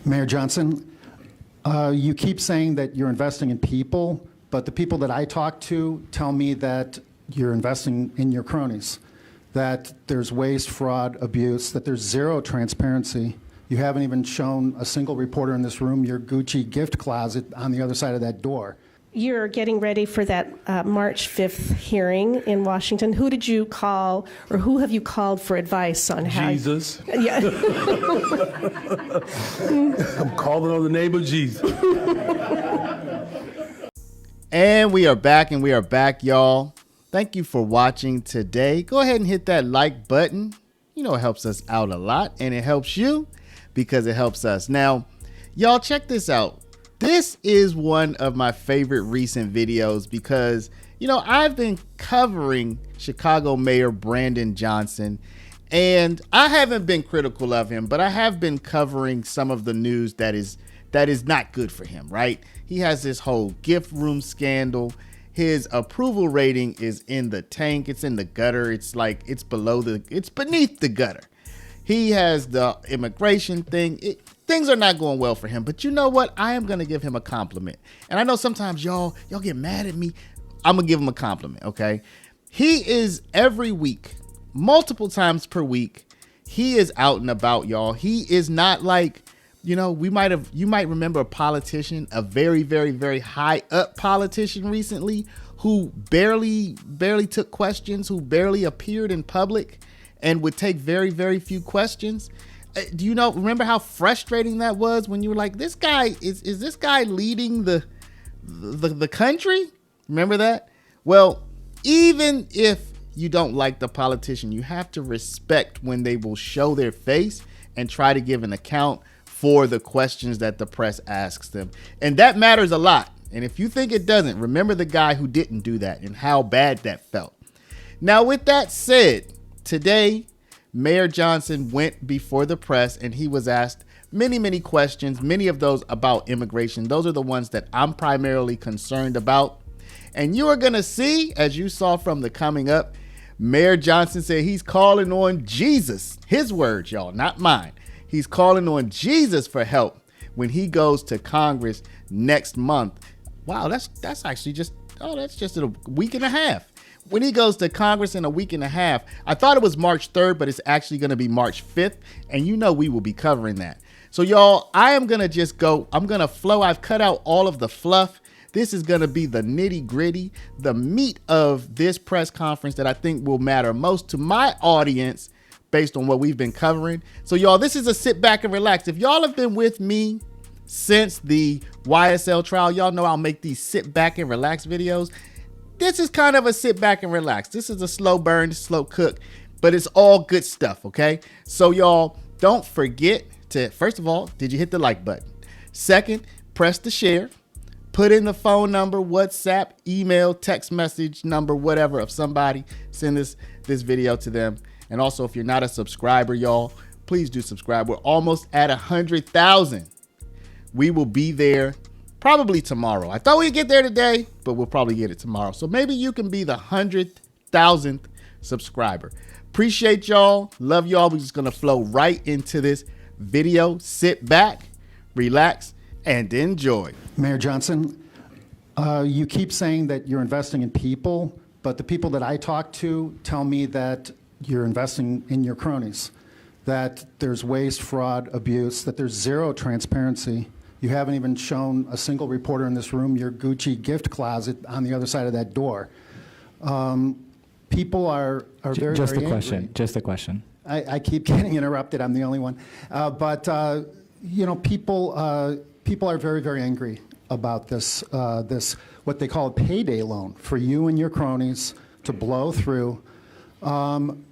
Mayor Johnson, you keep saying that you're investing in people, but the people that I talk to tell me that you're investing in your cronies, that there's waste, fraud, abuse, that there's zero transparency. You haven't even shown a single reporter in this room your Gucci gift closet on the other side of that door. You're getting ready for that March 5th hearing in Washington. Who did you call, or who have you called for advice on how? Jesus. Yeah. I'm calling on the name of Jesus. And we are back, y'all. Thank you for watching today. Go ahead and hit that like button. You know, it helps us out a lot, and it helps you because it helps us. Now, y'all, check this out. This is one of my favorite recent videos because, you know, I've been covering Chicago Mayor Brandon Johnson, and I haven't been critical of him, but I have been covering some of the news that is not good for him, right? He has this whole gift room scandal. His approval rating is in the tank. It's in the gutter. It's like it's beneath the gutter. He has the immigration thing. Things are not going well for him. But you know what? I am going to give him a compliment. And I know sometimes y'all get mad at me. I'm going to give him a compliment, okay? He is every week, multiple times per week, he is out and about, y'all. He is not like, you know, you might remember a politician, a very, very, very high up politician recently who barely took questions, who barely appeared in public and would take very, very few questions. Do you remember how frustrating that was when you were like, this guy, is this guy leading the country? Remember that? Well, even if you don't like the politician, you have to respect when they will show their face and try to give an account for the questions that the press asks them. And that matters a lot. And if you think it doesn't, remember the guy who didn't do that and how bad that felt. Now, with that said, today, Mayor Johnson went before the press and he was asked many, many questions, many of those about immigration. Those are the ones that I'm primarily concerned about. And you are going to see, as you saw from the coming up, Mayor Johnson said he's calling on Jesus. His words, y'all, not mine. He's calling on Jesus for help when he goes to Congress next month. Wow, that's actually that's just a week and a half. When he goes to Congress in a week and a half, I thought it was March 3rd, but it's actually going to be March 5th. And you know we will be covering that. So, y'all, I am going to just go. I'm going to flow. I've cut out all of the fluff. This is going to be the nitty gritty, the meat of this press conference that I think will matter most to my audience based on what we've been covering. So, y'all, this is a sit back and relax. If y'all have been with me since the YSL trial, y'all know I'll make these sit back and relax videos. This is kind of a sit back and relax. This is a slow burn, slow cook, but it's all good stuff, okay? So, y'all, don't forget to, first of all, did you hit the like button? Second, press the share. Put in the phone number, WhatsApp, email, text message number, whatever of somebody. Send this video to them. And also, if you're not a subscriber, y'all, please do subscribe. We're almost at 100,000. We will be there probably tomorrow. I thought we'd get there today, but we'll probably get it tomorrow. So maybe you can be the 100,000th subscriber. Appreciate y'all. Love y'all. We're just going to flow right into this video. Sit back, relax, and enjoy. Mayor Johnson, you keep saying that you're investing in people, but the people that I talk to tell me that you're investing in your cronies, that there's waste, fraud, abuse, that there's zero transparency. You haven't even shown a single reporter in this room your Gucci gift closet on the other side of that door. People are very, just very a question. angry. Just a question. I keep getting interrupted. I'm the only one. You know, people are very, very angry about this what they call a payday loan for you and your cronies to blow through.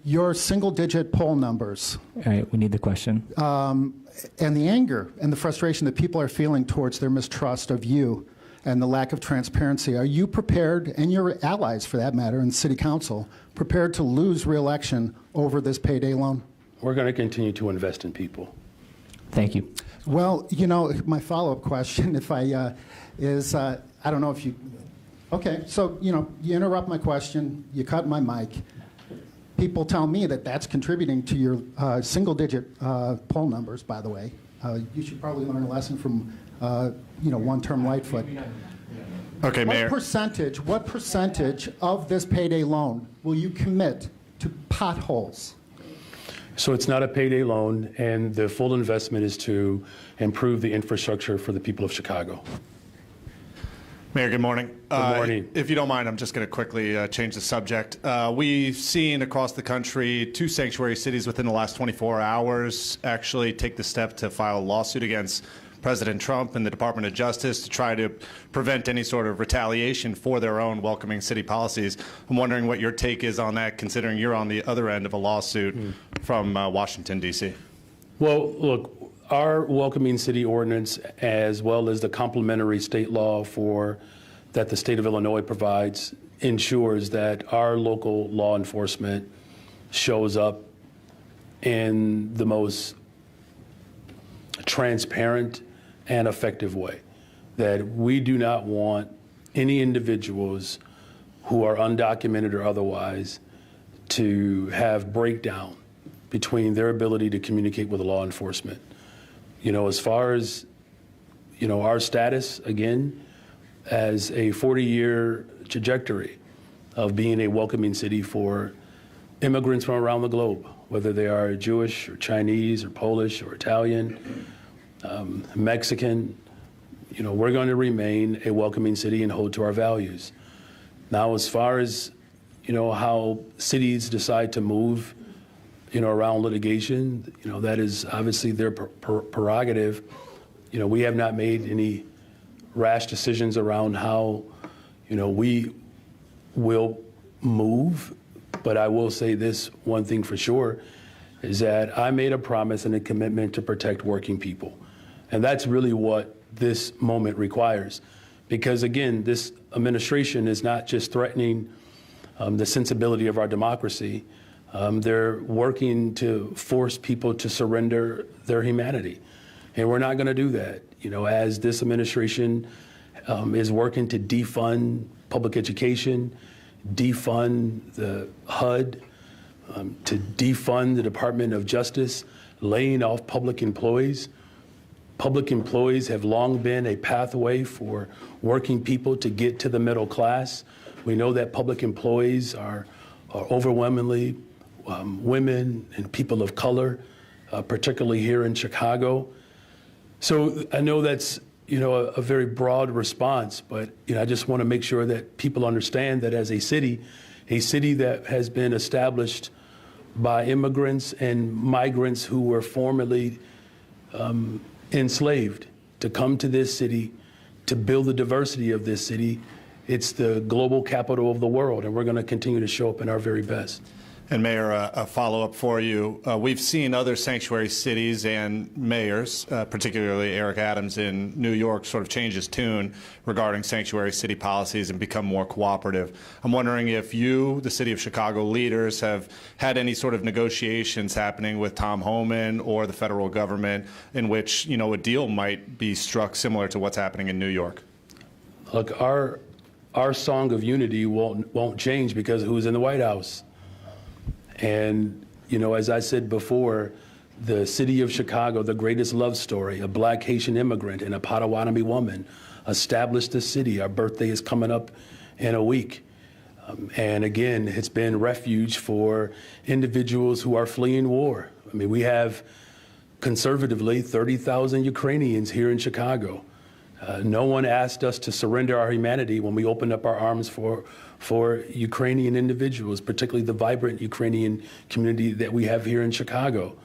Your single-digit poll numbers. All right, we need the question. And the anger and the frustration that people are feeling towards their mistrust of you and the lack of transparency. Are you prepared, and your allies for that matter, in City Council, prepared to lose re-election over this payday loan? We're going to continue to invest in people. Thank you. Well, you know, my follow-up question, if I don't know if you, okay, so, you know, you interrupt my question, you cut my mic. People tell me that that's contributing to your single-digit poll numbers, by the way. You should probably learn a lesson from, one-term Lightfoot. Okay, Mayor. What percentage of this payday loan will you commit to potholes? So it's not a payday loan, and the full investment is to improve the infrastructure for the people of Chicago. Mayor, good morning. Good morning. If you don't mind, I'm just going to quickly change the subject. We've seen across the country 2 sanctuary cities within the last 24 hours actually take the step to file a lawsuit against President Trump and the Department of Justice to try to prevent any sort of retaliation for their own welcoming city policies. I'm wondering what your take is on that, considering you're on the other end of a lawsuit from Washington, D.C. Well, look, our welcoming city ordinance, as well as the complementary state law that the state of Illinois provides, ensures that our local law enforcement shows up in the most transparent and effective way. That we do not want any individuals who are undocumented or otherwise to have breakdown between their ability to communicate with law enforcement. As far as, our status, again, as a 40-year trajectory of being a welcoming city for immigrants from around the globe, whether they are Jewish or Chinese or Polish or Italian, Mexican, we're going to remain a welcoming city and hold to our values. Now, as far as, how cities decide to move, around litigation, that is obviously their prerogative. We have not made any rash decisions around how, we will move. But I will say this one thing for sure, is that I made a promise and a commitment to protect working people. And that's really what this moment requires. Because again, this administration is not just threatening the sensibility of our democracy. They're working to force people to surrender their humanity. And we're not going to do that. As this administration is working to defund public education, defund the HUD, to defund the Department of Justice, laying off public employees. Public employees have long been a pathway for working people to get to the middle class. We know that public employees are overwhelmingly women and people of color, particularly here in Chicago. So I know that's, a very broad response, but, I just want to make sure that people understand that as a city that has been established by immigrants and migrants who were formerly enslaved to come to this city, to build the diversity of this city. It's the global capital of the world, and we're going to continue to show up in our very best. And Mayor, a follow-up for you. We've seen other sanctuary cities and mayors, particularly Eric Adams in New York, sort of change his tune regarding sanctuary city policies and become more cooperative. I'm wondering if you, the City of Chicago leaders, have had any sort of negotiations happening with Tom Homan or the federal government in which, a deal might be struck similar to what's happening in New York. Look, our song of unity won't change because of who's in the White House. And, as I said before, the city of Chicago, the greatest love story, a black Haitian immigrant and a Potawatomi woman established the city. Our birthday is coming up in a week. And again, it's been refuge for individuals who are fleeing war. I mean, we have conservatively 30,000 Ukrainians here in Chicago. No one asked us to surrender our humanity when we opened up our arms for Ukrainian individuals, particularly the vibrant Ukrainian community that we have here in Chicago.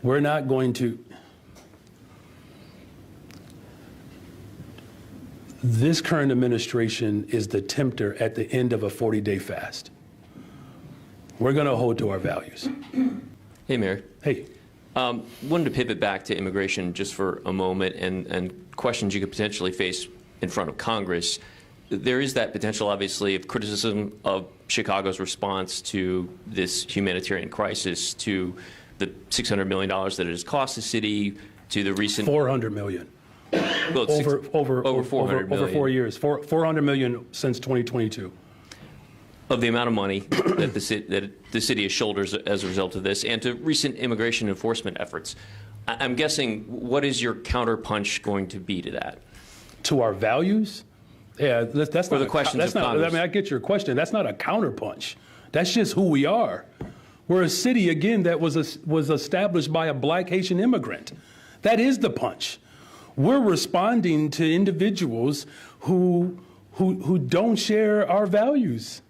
We're not going to. This current administration is the tempter at the end of a 40-day fast. We're going to hold to our values. Hey, Mayor. Hey. Wanted to pivot back to immigration just for a moment and questions you could potentially face in front of Congress. There is that potential, obviously, of criticism of Chicago's response to this humanitarian crisis, to the $600 million that it has cost the city, to the recent $400 million. Well, over 400 million. Over 4 years, $400 million since 2022. Of the amount of money that the city has shouldered as a result of this, and to recent immigration enforcement efforts. I'm guessing, what is your counterpunch going to be to that? To our values? Yeah, that's Or not the questions that's of not. Congress. I mean, I get your question. That's not a counterpunch. That's just who we are. We're a city, again, that was established by a black Haitian immigrant. That is the punch. We're responding to individuals who don't share our values.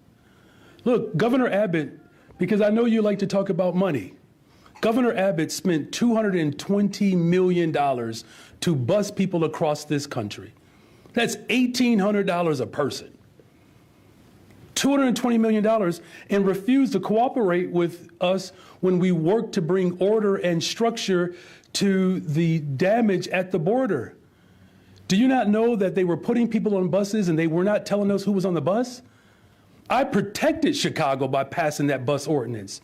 Look, Governor Abbott, because I know you like to talk about money, Governor Abbott spent $220 million to bus people across this country. That's $1,800 a person. $220 million, and refused to cooperate with us when we worked to bring order and structure to the damage at the border. Do you not know that they were putting people on buses and they were not telling us who was on the bus? I protected Chicago by passing that bus ordinance.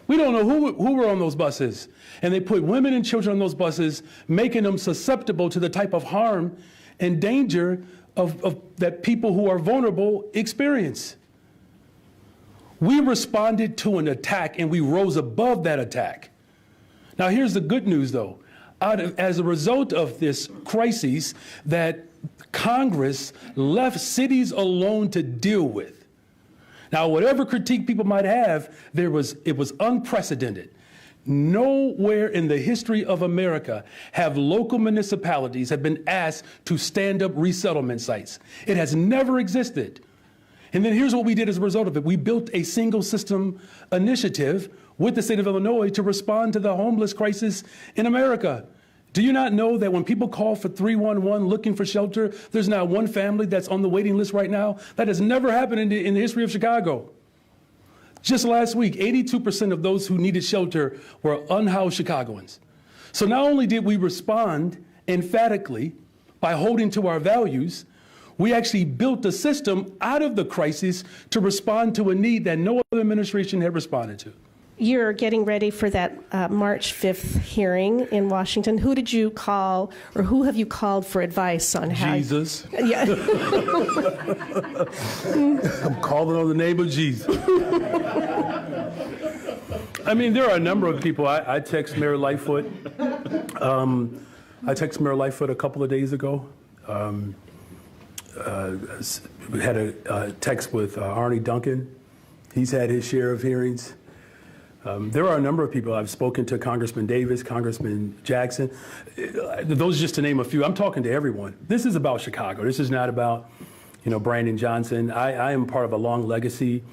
We don't know who were on those buses. And they put women and children on those buses, making them susceptible to the type of harm and danger of that people who are vulnerable experience. We responded to an attack and we rose above that attack. Now here's the good news though. As a result of this crisis that Congress left cities alone to deal with. Now whatever critique people might have, it was unprecedented. Nowhere in the history of America have local municipalities have been asked to stand up resettlement sites. It has never existed. And then here's what we did as a result of it. We built a single system initiative with the state of Illinois to respond to the homeless crisis in America. Do you not know that when people call for 311 looking for shelter, there's now one family that's on the waiting list right now? That has never happened in the history of Chicago. Just last week, 82% of those who needed shelter were unhoused Chicagoans. So not only did we respond emphatically by holding to our values, we actually built a system out of the crisis to respond to a need that no other administration had responded to. You're getting ready for that March 5th hearing in Washington. Who did you call, or who have you called for advice on how? Jesus. Yeah. I'm calling on the name of Jesus. I mean, there are a number of people. I text Mayor Lightfoot. I texted Mayor Lightfoot a couple of days ago. We had a text with Arnie Duncan. He's had his share of hearings. There are a number of people. I've spoken to Congressman Davis, Congressman Jackson. Those are just to name a few. I'm talking to everyone. This is about Chicago. This is not about, Brandon Johnson. I am part of a long legacy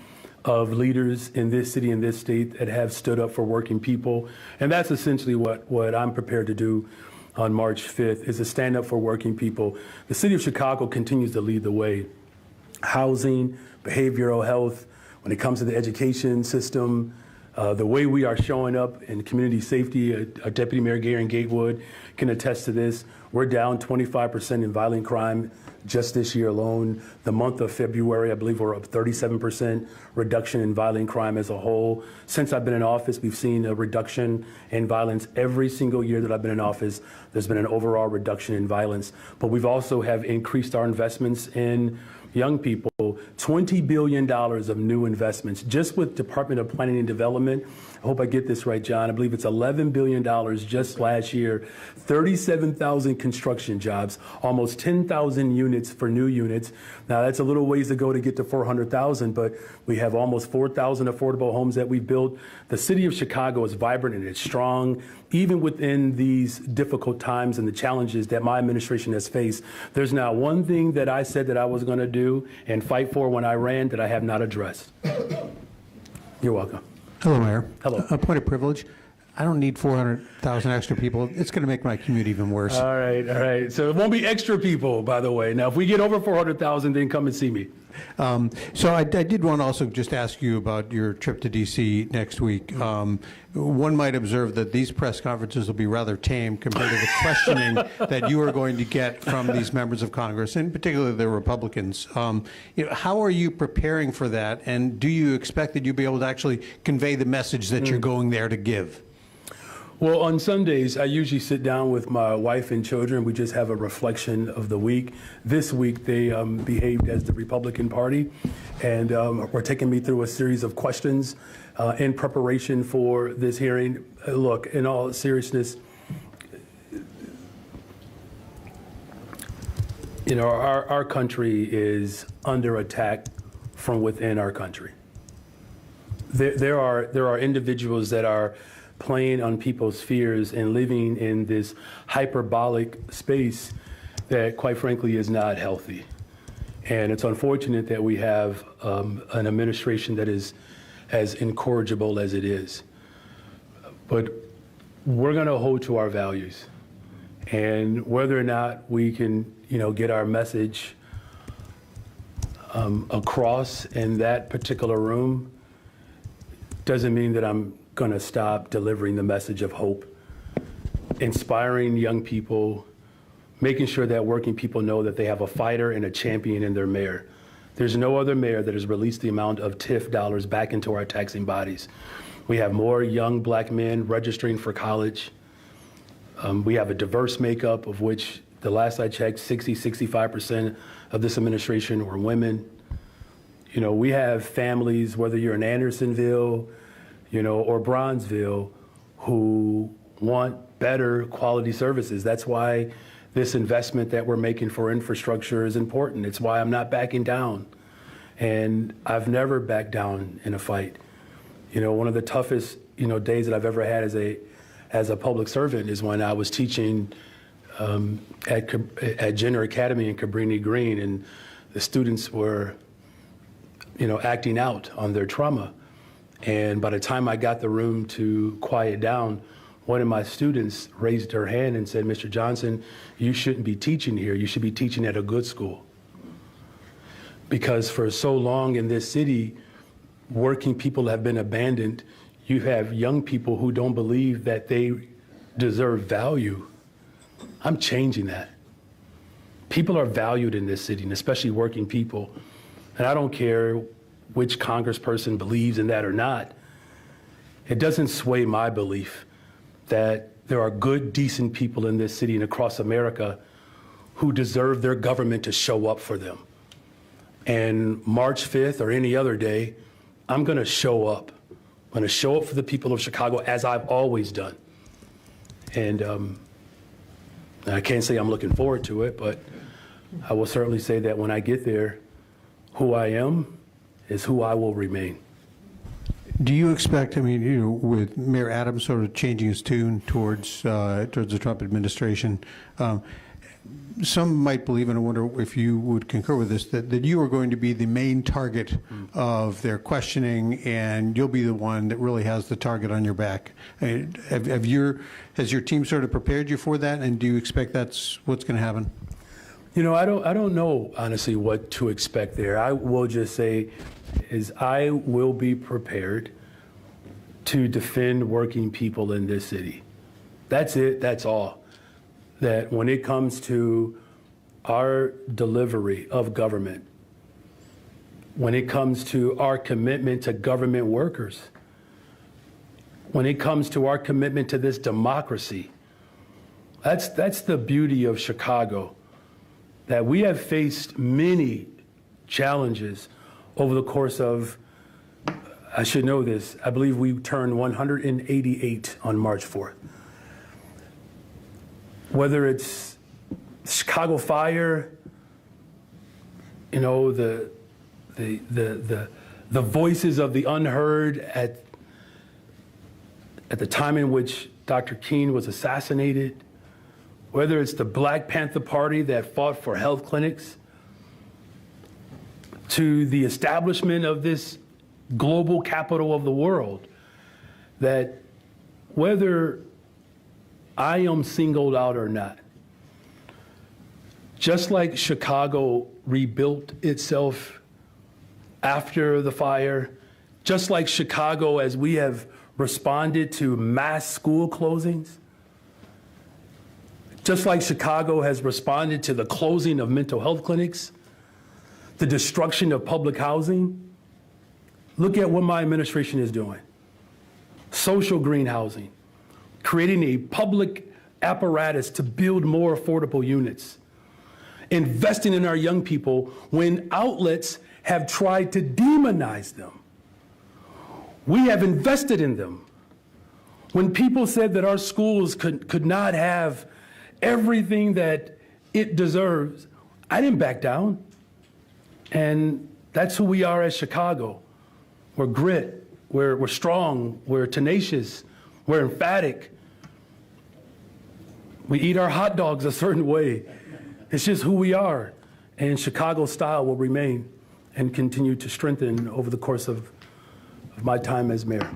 of leaders in this city and this state that have stood up for working people. And that's essentially what I'm prepared to do on March 5th, is to stand up for working people. The city of Chicago continues to lead the way. Housing, behavioral health, when it comes to the education system, the way we are showing up in community safety, Deputy Mayor Garen Gatewood can attest to this. We're down 25% in violent crime just this year alone. The month of February, I believe we're up 37% reduction in violent crime as a whole. Since I've been in office, we've seen a reduction in violence every single year that I've been in office. There's been an overall reduction in violence. But we've also have increased our investments in young people, $20 billion of new investments just with Department of Planning and Development. I hope I get this right, John. I believe it's $11 billion just last year, 37,000 construction jobs, almost 10,000 units for new units. Now that's a little ways to go to get to 400,000, but we have almost 4,000 affordable homes that we built. The city of Chicago is vibrant and it's strong, even within these difficult times and the challenges that my administration has faced. There's not one thing that I said that I was going to do and fight for when I ran that I have not addressed. You're welcome. Hello, Mayor. Hello. A point of privilege. I don't need 400,000 extra people. It's going to make my commute even worse. All right. So it won't be extra people, by the way. Now, if we get over 400,000, then come and see me. So I did want to also just ask you about your trip to D.C. next week. One might observe that these press conferences will be rather tame compared to the questioning that you are going to get from these members of Congress, and particularly the Republicans. How are you preparing for that, and do you expect that you'll be able to actually convey the message that you're going there to give? Well, on Sundays, I usually sit down with my wife and children. We just have a reflection of the week. This week, they behaved as the Republican Party, and were taking me through a series of questions in preparation for this hearing. Look, in all seriousness, you know, our country is under attack from within our country. There are individuals that are playing on people's fears and living in this hyperbolic space that, quite frankly, is not healthy. And it's unfortunate that we have an administration that is as incorrigible as it is. But we're going to hold to our values. And whether or not we can, you know, get our message across in that particular room doesn't mean that I'm going to stop delivering the message of hope, inspiring young people, making sure that working people know that they have a fighter and a champion in their mayor. There's no other mayor that has released the amount of TIF dollars back into our taxing bodies. We have more young black men registering for college. We have a diverse makeup, of which the last I checked, 65% of this administration were women. You know, we have families, whether you're in Andersonville, you know, or Bronzeville, who want better quality services. That's why this investment that we're making for infrastructure is important. It's why I'm not backing down. And I've never backed down in a fight. You know, one of the toughest, you know, days that I've ever had as a public servant is when I was teaching at Jenner Academy in Cabrini Green, and the students were, you know, acting out on their trauma. And by the time I got the room to quiet down, one of my students raised her hand and said, "Mr. Johnson, you shouldn't be teaching here. You should be teaching at a good school." Because for so long in this city, working people have been abandoned. You have young people who don't believe that they deserve value. I'm changing that. People are valued in this city, and especially working people. And I don't care which congressperson believes in that or not. It doesn't sway my belief that there are good, decent people in this city and across America who deserve their government to show up for them. And March 5th or any other day, I'm going to show up. I'm going to show up for the people of Chicago as I've always done. And I can't say I'm looking forward to it, but I will certainly say that when I get there, who I am is who I will remain. Do you expect, I mean, you know, with Mayor Adams sort of changing his tune towards the Trump administration, some might believe, and I wonder if you would concur with this, that you are going to be the main target of their questioning, and you'll be the one that really has the target on your back. Has your team sort of prepared you for that, and do you expect that's what's going to happen? You know, I don't know, honestly, what to expect there. I will just say is I will be prepared to defend working people in this city. That's it, that's all. That when it comes to our delivery of government, when it comes to our commitment to government workers, when it comes to our commitment to this democracy, that's the beauty of Chicago. That we have faced many challenges over the course of, I should know this, I believe we turned 188 on March 4th. Whether it's Chicago fire, you know, the voices of the unheard at the time in which Dr. King was assassinated, whether it's the Black Panther Party that fought for health clinics, to the establishment of this global capital of the world, that whether I am singled out or not, just like Chicago rebuilt itself after the fire, just like Chicago, as we have responded to mass school closings, just like Chicago has responded to the closing of mental health clinics, the destruction of public housing, look at what my administration is doing. Social green housing, creating a public apparatus to build more affordable units, investing in our young people when outlets have tried to demonize them. We have invested in them. When people said that our schools could not have everything that it deserves, I didn't back down. And that's who we are as Chicago. We're grit, we're strong, we're tenacious, we're emphatic. We eat our hot dogs a certain way. It's just who we are. And Chicago style will remain and continue to strengthen over the course of my time as mayor.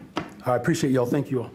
I appreciate y'all. Thank you all.